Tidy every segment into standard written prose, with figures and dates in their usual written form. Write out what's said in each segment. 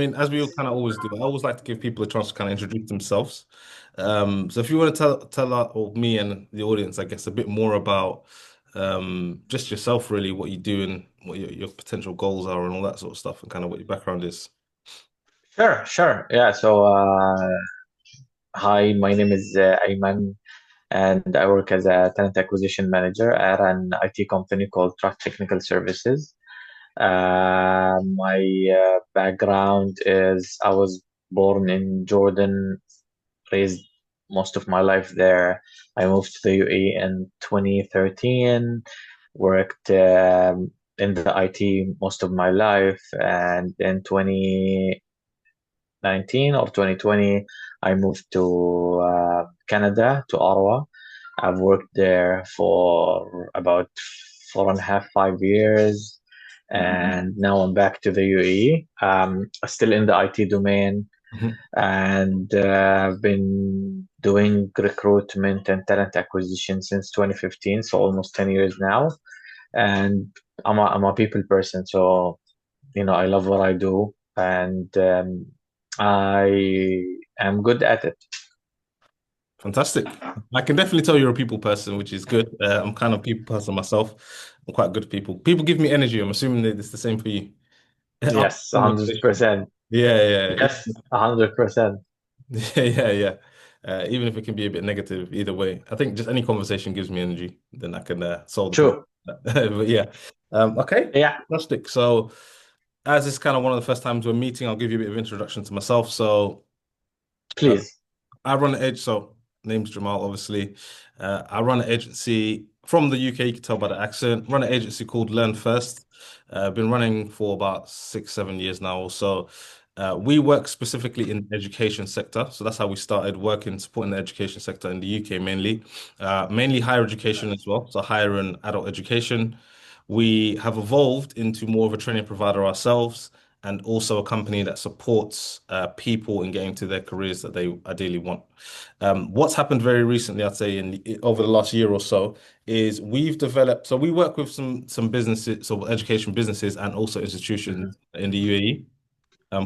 I mean, as we all kind of always do, I always like to give people a chance to kind of introduce themselves. So if you want to tell or me and the audience, I guess, a bit more about just yourself, really, what you do and what your potential goals are and all that sort of stuff, and kind of what your background is. Sure, sure. Yeah, hi, my name is Ayman, and I work as a talent acquisition manager at an IT company called Track Technical Services. My background is I was born in Jordan, raised most of my life there. I moved to the UAE in 2013, worked in the IT most of my life, and in 2019 or 2020, I moved to Canada, to Ottawa. I've worked there for about 4.5, 5 years, and now I'm back to the UAE. Still in the IT domain, Mhm. and I've been doing recruitment and talent acquisition since 2015, so almost 10 years now. And I'm a people person, so I love what I do, and I am good at it. Fantastic. I can definitely tell you're a people person, which is good. I'm kind of a people person myself. I'm quite good at people. People give me energy. I'm assuming that it's the same for you. After Yes, conversation. 100%. Yeah, yeah. Yes, 100%. Yeah. Even if it can be a bit negative, either way, I think just any conversation gives me energy. Then I can solve the problem. True. But yeah, okay, Yeah, fantastic. So, as it's kind of one of the first times we're meeting, I'll give you a bit of introduction to myself. So, uh, please. I run an edge. So, name's Jamal, obviously. I run an agency from the UK. You can tell by the accent. Run an agency called Learn First. Been running for about 6, 7 years now or so. We work specifically in the education sector. So that's how we started working, supporting the education sector in the UK mainly. Mainly higher education as well. So higher and adult education. We have evolved into more of a training provider ourselves and also a company that supports people in getting to their careers that they ideally want. What's happened very recently, I'd say, over the last year or so, is we've developed. So we work with some businesses, so education businesses, and also institutions Mhm. in the UAE.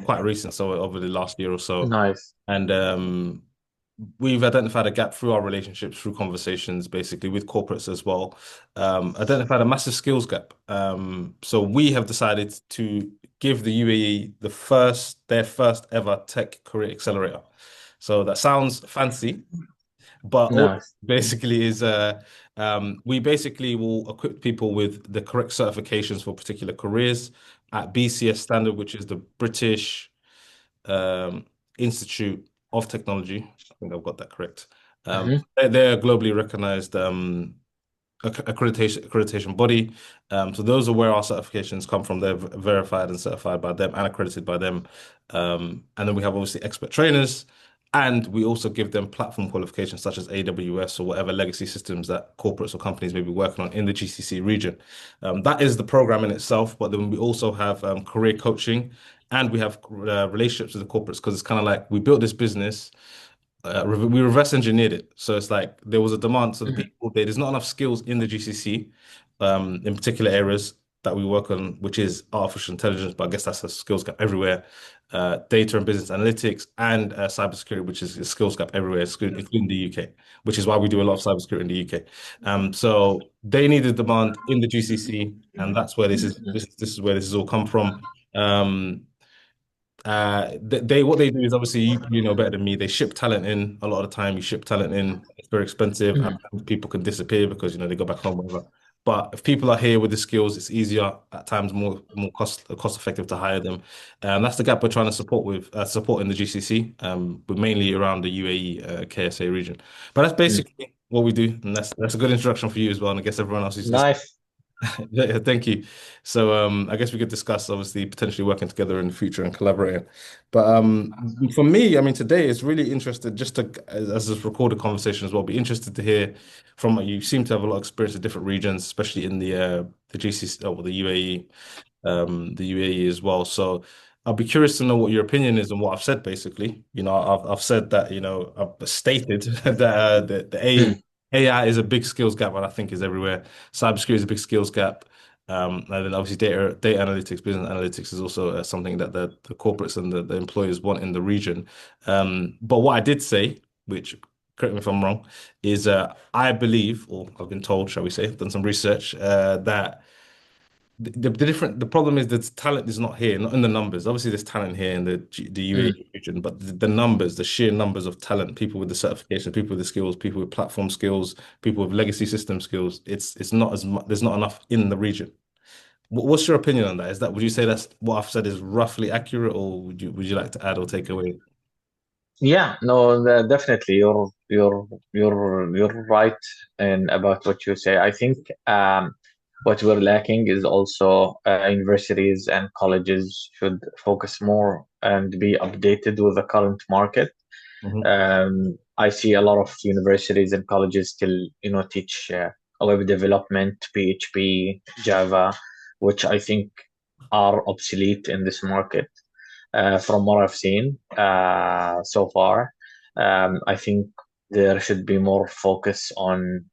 Quite recent, so over the last year or so, Nice. and we've identified a gap through our relationships, through conversations, basically with corporates as well. Identified a massive skills gap. So we have decided to give the UAE their first ever tech career accelerator. So that sounds fancy, but all it Nice. basically is we basically will equip people with the correct certifications for particular careers at BCS standard, which is the British um, Institute of Technology. I think I've got that correct. Hmm. They're a globally recognized accreditation body. So those are where our certifications come from. They're verified and certified by them and accredited by them. And then we have obviously expert trainers, and we also give them platform qualifications such as AWS or whatever legacy systems that corporates or companies may be working on in the GCC region. That is the program in itself, but then we also have career coaching and we have relationships with the corporates because it's kind of like we built this business, we reverse engineered it. So it's like there was a demand. So the Hmm. people there's not enough skills in the GCC, in particular areas that we work on, which is artificial intelligence, but I guess that's a skills gap everywhere. Data and business analytics and cybersecurity, which is a skills gap everywhere, including the UK, which is why we do a lot of cybersecurity in the UK. So they needed demand in the GCC, and that's where this is where this has all come from. Um, they what they do is obviously you know better than me. They ship talent in a lot of the time. You ship talent in, it's very expensive, Hmm. and people can disappear because they go back home, whatever. But if people are here with the skills, it's easier at times, more cost effective to hire them. That's the gap we're trying to support in the GCC, but mainly around the UAE KSA region. But that's basically what we do, and that's a good introduction for you as well, and I guess everyone else who's listening. Nice. Yeah, thank you. So I guess we could discuss obviously potentially working together in the future and collaborating. But for me, I mean, today is really interested just to as this recorded conversation as well. Be interested to hear from you. Seem to have a lot of experience in different regions, especially in the GCC or the UAE, the UAE as well. So I'll be curious to know what your opinion is on what I've said. Basically, I've said that I've stated that the Hmm. AI is a big skills gap, and I think is everywhere. Cybersecurity is a big skills gap. And then obviously data analytics, business analytics is also something that the corporates and the employers want in the region. But what I did say, which correct me if I'm wrong, is I believe, or I've been told, shall we say, done some research, that the problem is that talent is not here, not in the numbers. Obviously, there's talent here in the Mm. UAE region, but the numbers, the sheer numbers of talent, people with the certification, people with the skills, people with platform skills, people with legacy system skills, it's not as much. There's not enough in the region. What's your opinion on that? Would you say that's what I've said is roughly accurate, or would you like to add or take away? Yeah, no, definitely. You're right in about what you say. I think what we're lacking is also universities and colleges should focus more and be updated with the current market. Hmm. I see a lot of universities and colleges still, teach web development, PHP, Java, which I think are obsolete in this market from what I've seen so far. I think there should be more focus on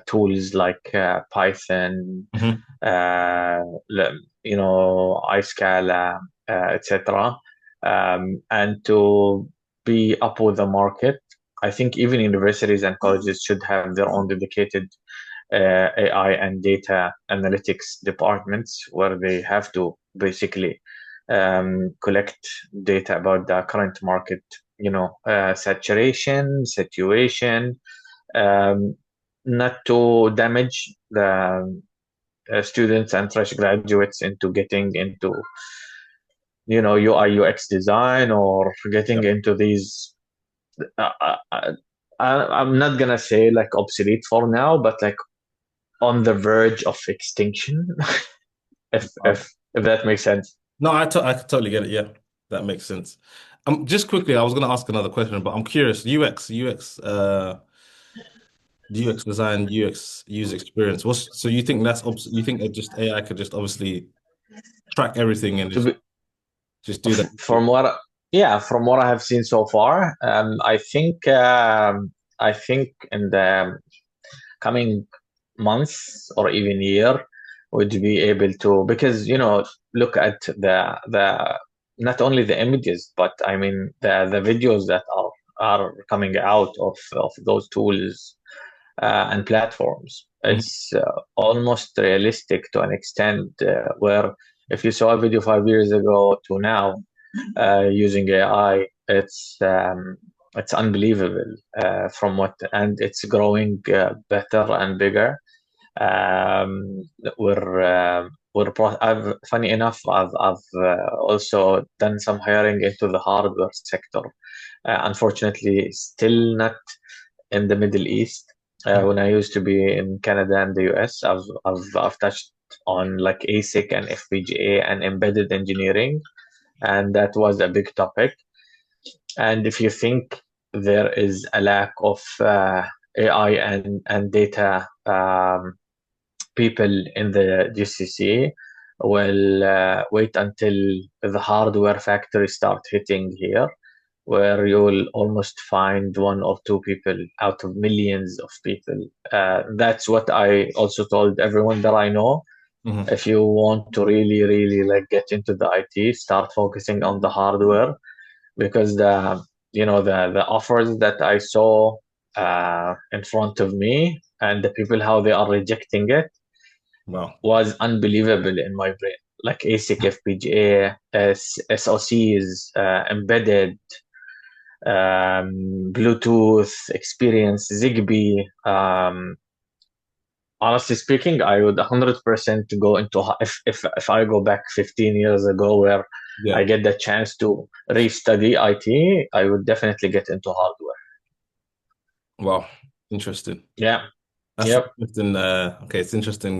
tools like Python, Hmm. uh, iScala, etc. And to be up with the market. I think even universities and colleges should have their own dedicated AI and data analytics departments where they have to basically collect data about the current market, saturation, situation, um, not to damage the students and fresh graduates into getting into, UI UX design or Yeah. getting into these. Uh, uh, uh, I'm not gonna say like obsolete for now, but like on the verge of extinction, if Okay. if if that makes sense. No, I totally get it. Yeah, that makes sense. Just quickly, I was going to ask another question, but I'm curious. UX design, UX user experience. So you think you think that just AI could just obviously track everything and To be, just do that? from what, yeah, from what I have seen so far, I think in the coming months or even year would be able to, because look at the not only the images, but I mean the videos that are coming out of those tools and platforms. Mhm. It's almost realistic to an extent where if you saw a video 5 years ago to now using AI, it's unbelievable from what, and it's growing better and bigger. Um, funny enough, I've also done some hiring into the hardware sector. Unfortunately, still not in the Middle East. When I used to be in Canada and the US, I've touched on like ASIC and FPGA and embedded engineering, and that was a big topic. And if you think there is a lack of AI and data people in the GCC, well, wait until the hardware factories start hitting here, where you'll almost find one or two people out of millions of people. That's what I also told everyone that I know. Mhm. If you want to really, really like get into the IT, start focusing on the hardware because the offers that I saw in front of me and the people how they are rejecting it Wow. was unbelievable in my brain. Like ASIC, FPGA, SoCs, embedded, Bluetooth experience, Zigbee. Honestly speaking, I would 100% go into if I go back 15 years ago where I Yeah. get the chance to restudy IT, I would definitely get into hardware. Wow. Interesting. Yeah. That's Yep. interesting. Okay, it's interesting.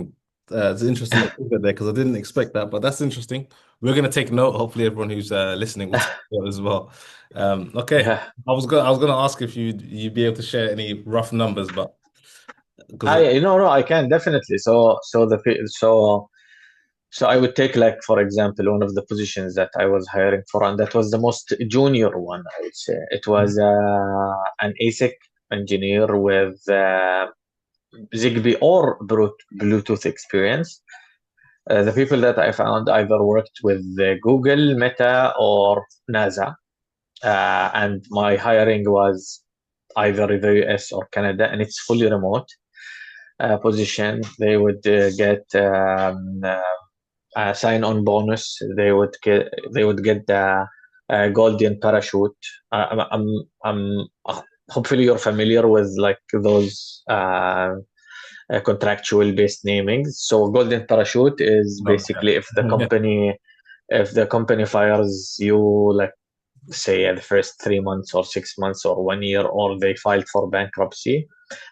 It's interesting that you said there because I didn't expect that, but that's interesting. We're gonna take note. Hopefully, everyone who's listening will take note as well. Okay. Yeah. I was gonna ask if you'd be able to share any rough numbers, but because I no, I can definitely. So I would take like for example one of the positions that I was hiring for, and that was the most junior one I would say. It was an ASIC engineer with Zigbee or Bluetooth experience. The people that I found either worked with Google, Meta, or NASA, and my hiring was either the US or Canada, and it's fully remote position. They would get a sign-on bonus. They would get the golden parachute. Hopefully you're familiar with like those contractual based namings. So golden parachute is Okay. basically if the company fires you, like say at the first 3 months or 6 months or 1 year, or they filed for bankruptcy,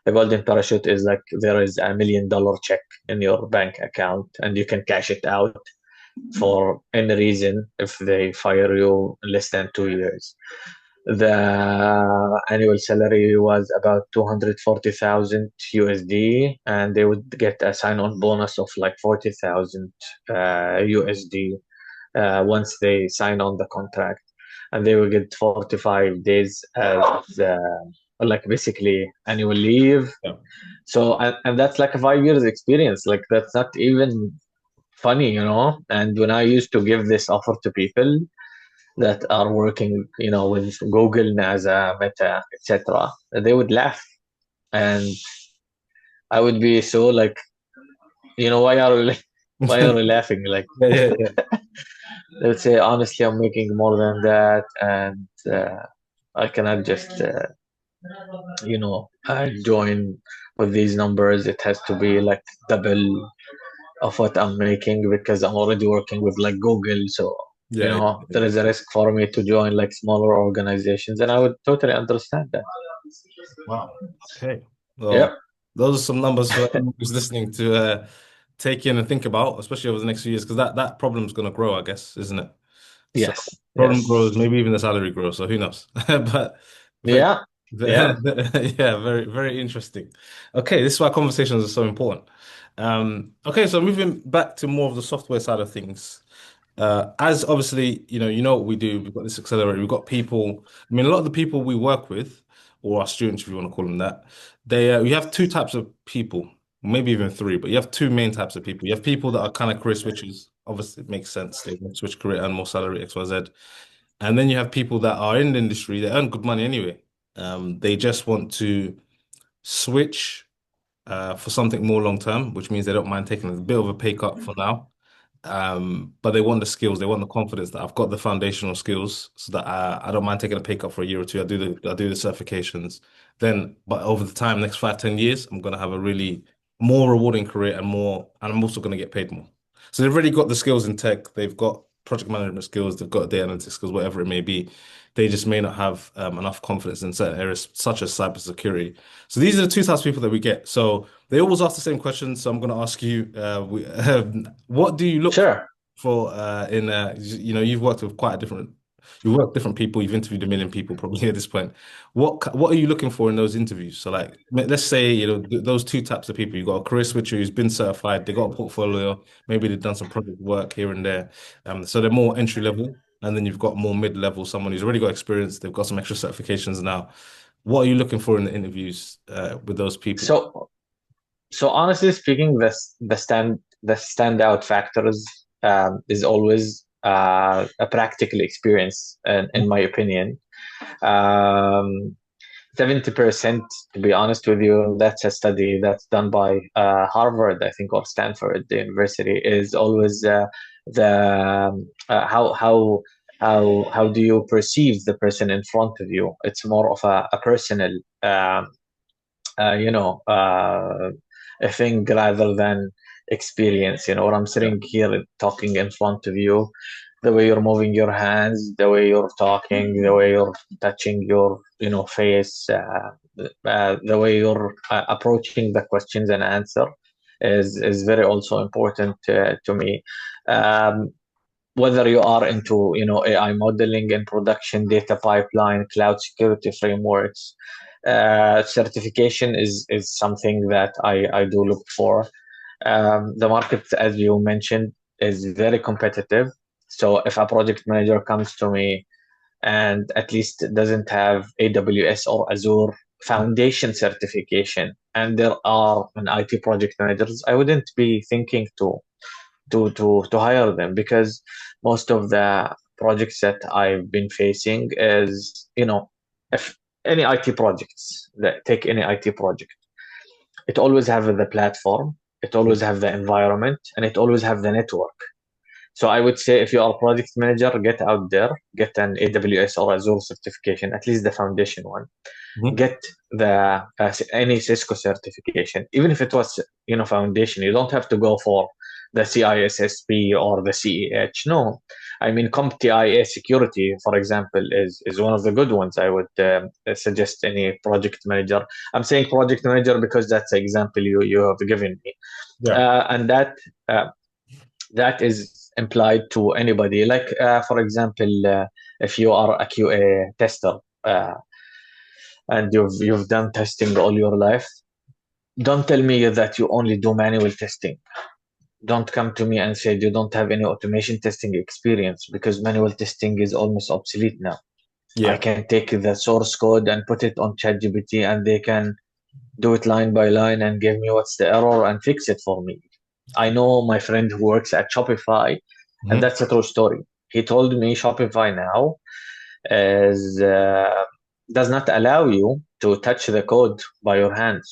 the golden parachute is like there is $1 million check in your bank account and you can cash it out for any reason if they fire you in less than 2 years. The annual salary was about 240,000 USD, and they would get a sign-on bonus of like 40,000 USD once they sign on the contract, and they will get 45 days as like basically annual leave. Yeah. So, and that's like a 5 years experience. Like that's not even funny, you know. And when I used to give this offer to people that are working, with Google, NASA, Meta, etc., they would laugh, and I would be so like, why are we, why are we laughing? Like Yeah, yeah, yeah. they would say, honestly, I'm making more than that, and I cannot just, join with these numbers. It has to be like double of what I'm making because I'm already working with like Google. So, Yeah, yeah, there yeah. is a risk for me to join like smaller organizations, and I would totally understand that. Wow. Okay. Yep. Well, those are some numbers for anyone who's listening to take in and think about, especially over the next few years, because that problem's going to grow, I guess, isn't it? So Yes. problem grows, Yes. maybe even the salary grows. So who knows? But very, Yeah. Yeah. yeah, very, very interesting. Okay, this is why conversations are so important. Okay, so moving back to more of the software side of things. As obviously, you know what we do. We've got this accelerator. We've got people. I mean, a lot of the people we work with, or our students, if you want to call them that, you have two types of people, maybe even three, but you have two main types of people. You have people that are kind of career switchers. Obviously, it makes sense. They want to switch career, earn more salary, X, Y, Z. And then you have people that are in the industry. They earn good money anyway. They just want to switch for something more long term, which means they don't mind taking a bit of a pay cut for now. But they want the skills, they want the confidence that I've got the foundational skills so that I don't mind taking a pay cut for a year or two. I do the certifications. Then, but over the time, next 5, 10 years, I'm gonna have a really more rewarding career and I'm also gonna get paid more. So they've already got the skills in tech, they've got project management skills, they've got data analytics skills, whatever it may be. They just may not have enough confidence in certain areas, such as cybersecurity. So these are the two types of people that we get. So they always ask the same questions, so I'm going to ask you, what do you look Sure. for in you've worked with different people, you've interviewed a million people probably at this point. What are you looking for in those interviews? So like, let's say those two types of people. You've got a career switcher who's been certified, they got a portfolio, maybe they've done some project work here and there, so they're more entry level. And then you've got more mid level, someone who's already got experience, they've got some extra certifications now. What are you looking for in the interviews with those people? So, so honestly speaking, the standout factors is always a practical experience, in my opinion. Um, 70%, to be honest with you, that's a study that's done by Harvard, I think, or Stanford the University, is always the how do you perceive the person in front of you? It's more of a personal, uh, you know, uh, a thing rather than experience. Or I'm Yeah. sitting here talking in front of you, the way you're moving your hands, the way you're talking, the way you're touching your, face, the way you're approaching the questions and answer is very also important to me. Um, whether you are into, AI modeling and production, data pipeline, cloud security frameworks, certification is something that I do look for. The market, as you mentioned, is very competitive. So if a project manager comes to me and at least doesn't have AWS or Azure foundation certification, and there are an IT project managers, I wouldn't be thinking to to hire them, because most of the projects that I've been facing is, if any IT projects, take any IT project, it always have the platform, it always have the environment, and it always have the network. So I would say if you are a project manager, get out there, get an AWS or Azure certification, at least the foundation one. Mhm. Get the any Cisco certification, even if it was foundation. You don't have to go for the CISSP or the CEH. No, I mean CompTIA security, for example, is one of the good ones. I would suggest any project manager. I'm saying project manager because that's the example you have given me, Yeah. and uh, that is implied to anybody. Like for example, if you are a QA tester. And you've done testing all your life, don't tell me that you only do manual testing. Don't come to me and say you don't have any automation testing experience, because manual testing is almost obsolete now. I Yeah. can take the source code and put it on ChatGPT, and they can do it line by line and give me what's the error and fix it for me. I know my friend who works at Shopify, and Mhm. that's a true story. He told me Shopify now is does not allow you to touch the code by your hands.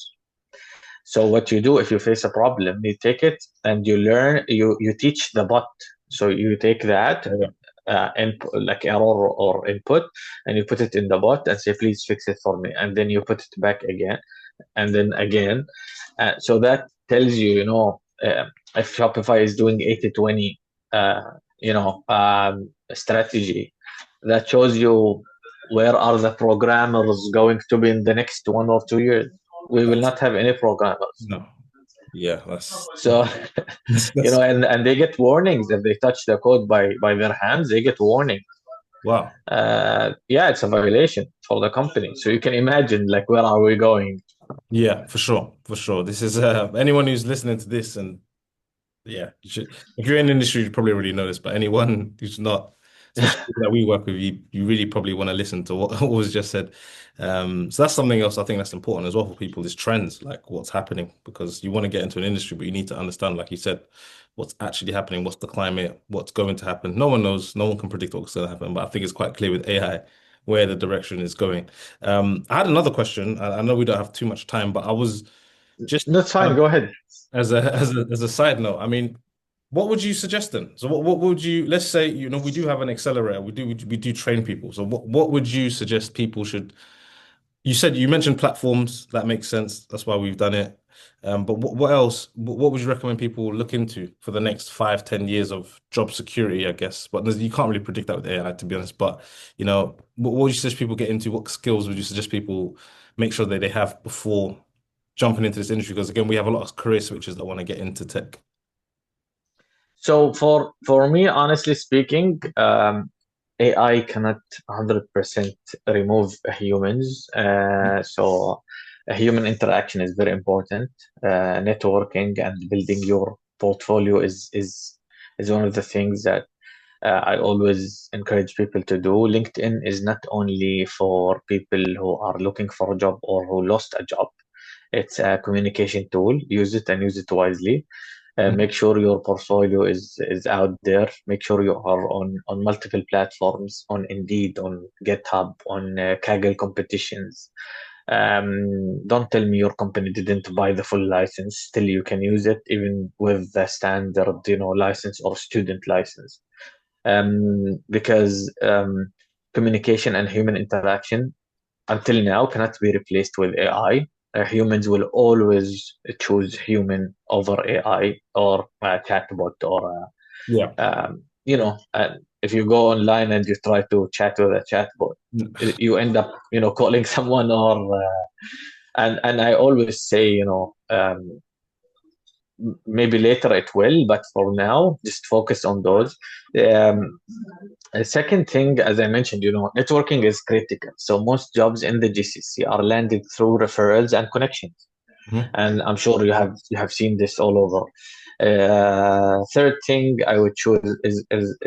So what you do if you face a problem, you take it and you learn, you teach the bot. So you take that Yeah. input, like error or input, and you put it in the bot and say, please fix it for me. And then you put it back again and then again. So that tells you, if Shopify is doing 80/20, strategy, that shows you where are the programmers going to be in the next 1 or 2 years. We will That's not have any programmers. no. Yeah, that's So, that's and they get warnings if they touch the code by their hands, they get warning. wow. Yeah, it's a violation for the company. So you can imagine, like, where are we going? Yeah, for sure. For sure. This is anyone who's listening to this and yeah, you should if you're in the industry, you probably already know this, but anyone who's not, especially people that we work with, you really probably want to listen to what was just said. So that's something else I think that's important as well for people is trends, like what's happening, because you want to get into an industry, but you need to understand, like you said, what's actually happening, what's the climate, what's going to happen. No one knows, no one can predict what's going to happen, but I think it's quite clear with AI where the direction is going. I had another question. I know we don't have too much time, but I was just That's fine. um, Go ahead. as a as a side note, I mean, what would you suggest then? So what would you let's say, we do have an accelerator, we do train people. So what would you suggest people should you said you mentioned platforms, that makes sense. That's why we've done it. But what else? What would you recommend people look into for the next 5, 10 years of job security, I guess? But you can't really predict that with AI, to be honest. But what would you suggest people get into? What skills would you suggest people make sure that they have before jumping into this industry? Because again, we have a lot of career switchers that want to get into tech. So for me, honestly speaking, AI cannot 100% remove humans. So a human interaction is very important. Networking and building your portfolio is one of the things that I always encourage people to do. LinkedIn is not only for people who are looking for a job or who lost a job. It's a communication tool. Use it and use it wisely. Make sure your portfolio is out there. Make sure you are on multiple platforms, on Indeed, on GitHub, on Kaggle competitions. Don't tell me your company didn't buy the full license. Still, you can use it even with the standard, license or student license. Because communication and human interaction until now cannot be replaced with AI. Humans will always choose human over AI or a chatbot or Yeah. if you go online and you try to chat with a chatbot, you end up calling someone or and I always say maybe later it will, but for now just focus on those. Um, a second thing, as I mentioned, networking is critical. So most jobs in the GCC are landed through referrals and connections, Mhm. and I'm sure you have seen this all over. Third thing I would choose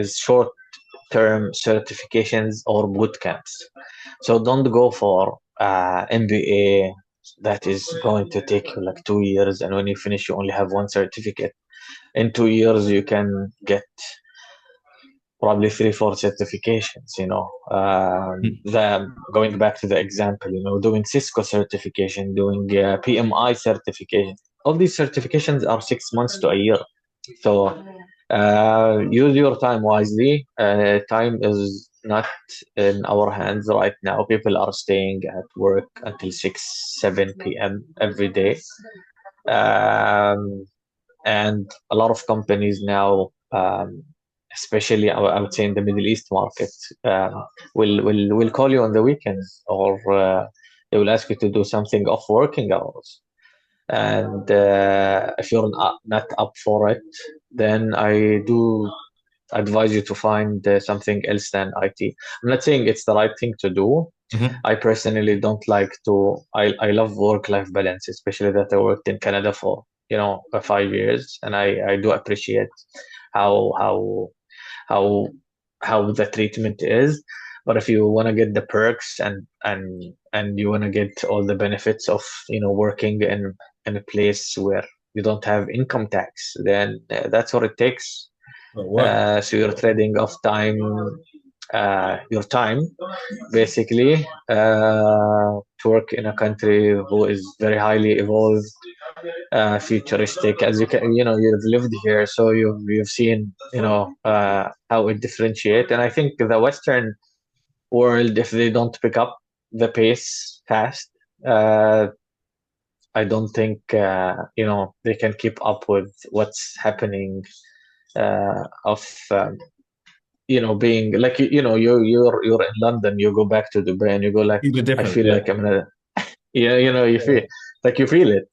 is short-term certifications or boot camps. So don't go for MBA that is going to take you like 2 years, and when you finish, you only have one certificate. in 2 years you can get probably 3, 4 certifications, the going back to the example, doing Cisco certification, doing PMI certification. All these certifications are 6 months to a year. So use your time wisely. Time is not in our hands right now. People are staying at work until 6, 7 p.m. every day. Um, and a lot of companies now, especially I would say in the Middle East market, will call you on the weekends, or they will ask you to do something off working hours. And if you're not up for it, then I do advise you to find something else than IT. I'm not saying it's the right thing to do. Mhm. I personally don't like to. I love work-life balance, especially that I worked in Canada for 5 years, and I do appreciate how how how how the treatment is. But if you want to get the perks and you want to get all the benefits of working in a place where you don't have income tax, then that's what it takes. At work. So you're trading off your time basically, to work in a country who is very highly evolved, futuristic. As you've lived here, so you've seen, how it differentiate. And I think the Western world, if they don't pick up the pace fast, uh, I don't think they can keep up with what's happening. Of being like you're in London, you go back to Dubai, and you go like, See the I difference, feel yeah. like I'm in a you feel like you feel it.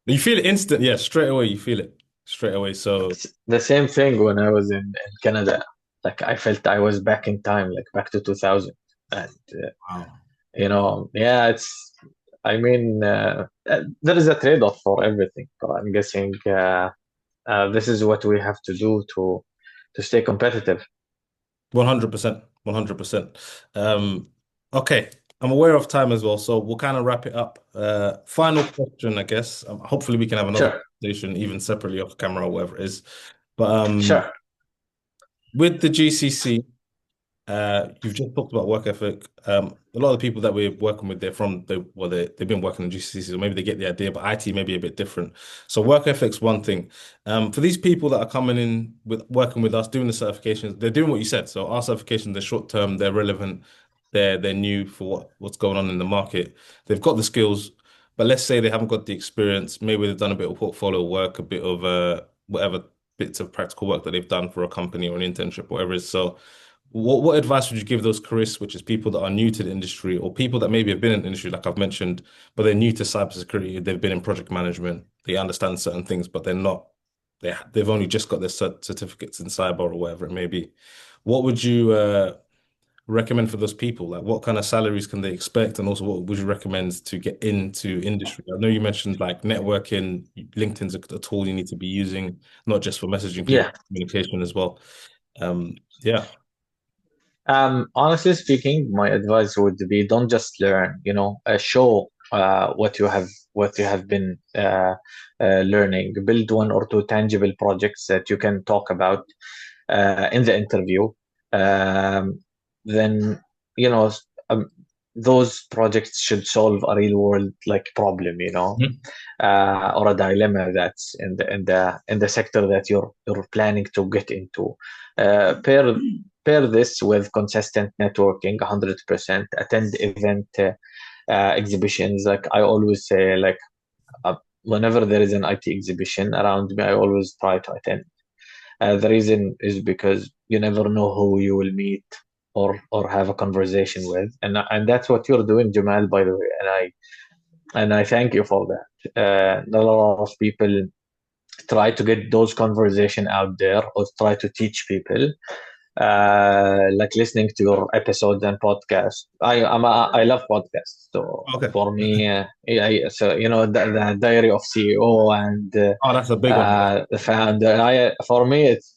You feel it instant, yeah, straight away. You feel it straight away. So, It's the same thing when I was in Canada. Like I felt I was back in time, like back to 2000. And wow, yeah, I mean, there is a trade-off for everything. But I'm guessing this is what we have to do to stay competitive. 100%, 100%. Okay, I'm aware of time as well, so we'll kind of wrap it up. Final question, I guess. Hopefully, we can have another Sure, conversation, even separately off camera or whatever it is. But sure. with the GCC. You've just talked about work ethic. A lot of the people that we're working with, they've been working in GCC, so maybe they get the idea, but IT may be a bit different. So work ethic's one thing. For these people that are coming in with working with us, doing the certifications, they're doing what you said. So our certifications, they're short term, they're relevant, they're new for what's going on in the market. They've got the skills, but let's say they haven't got the experience. Maybe they've done a bit of portfolio work, a bit of whatever bits of practical work that they've done for a company or an internship, whatever it is. So what advice would you give those career switchers, people that are new to the industry or people that maybe have been in the industry, like I've mentioned, but they're new to cybersecurity, they've been in project management, they understand certain things, but they've only just got their certificates in cyber or whatever it may be. What would you recommend for those people? Like what kind of salaries can they expect? And also what would you recommend to get into industry? I know you mentioned like networking, LinkedIn's a tool you need to be using, not just for messaging people, Yeah. communication as well. Yeah. Honestly speaking, my advice would be don't just learn, show what you have been learning. Build one or two tangible projects that you can talk about in the interview. Um, then you know um, those projects should solve a real world like problem, Mhm. or a dilemma that's in the sector that you're planning to get into. Pair this with consistent networking, 100%. Attend event exhibitions. Like I always say, like whenever there is an IT exhibition around me, I always try to attend. The reason is because you never know who you will meet or have a conversation with, and that's what you're doing, Jamal, by the way. And I thank you for that. A lot of people try to get those conversation out there or try to teach people, like listening to your episodes and podcasts. I love podcasts. So Okay. for me, so the Diary of CEO and Oh, that's a big one. the founder. For me, it's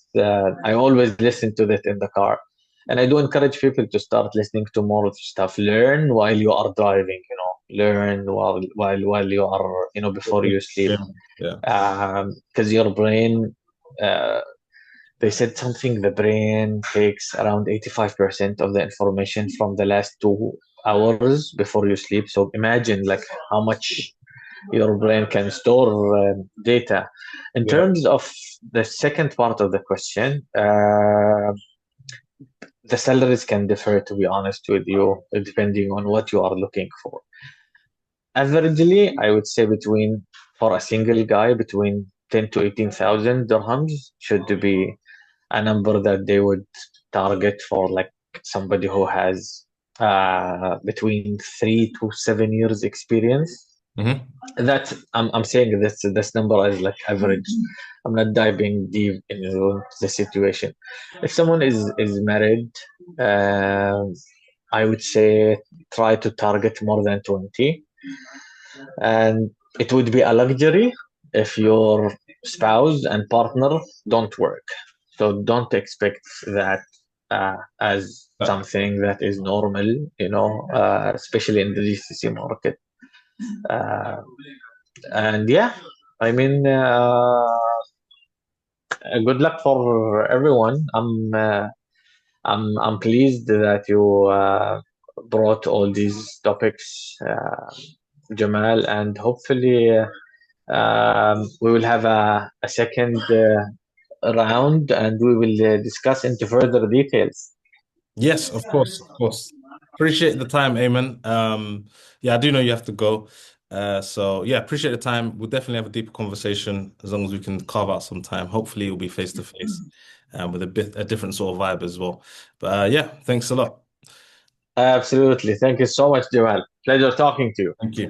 I always listen to that in the car, and I do encourage people to start listening to more stuff. Learn while you are driving. Learn while you are before you sleep, Yeah. Yeah. because your brain. Uh, they said something the brain takes around 85% of the information from the last 2 hours before you sleep. So imagine like how much your brain can store data. In Yeah. terms of the second part of the question, the salaries can differ, to be honest with you, depending on what you are looking for. Averagely, I would say between for a single guy between 10 to 18,000 dirhams should be a number that they would target for like somebody who has between 3 to 7 years experience. Hmm. That I'm saying this number is like average. I'm not diving deep into the situation. If someone is married, uh, I would say try to target more than 20, and it would be a luxury if your spouse and partner don't work. So don't expect that as Uh, something that is normal, especially in the GCC market. Uh, and yeah, I mean, good luck for everyone. I'm pleased that you brought all these topics, Jamal, and hopefully we will have a second round and we will discuss into further details. yes, of course, of course. Appreciate the time, Ayman. Yeah, I do know you have to go. So yeah, appreciate the time. We'll definitely have a deeper conversation as long as we can carve out some time. Hopefully it'll be face to face, with a different sort of vibe as well. But yeah, thanks a lot. Absolutely. Thank you so much, Jamal. Pleasure talking to you. Thank you.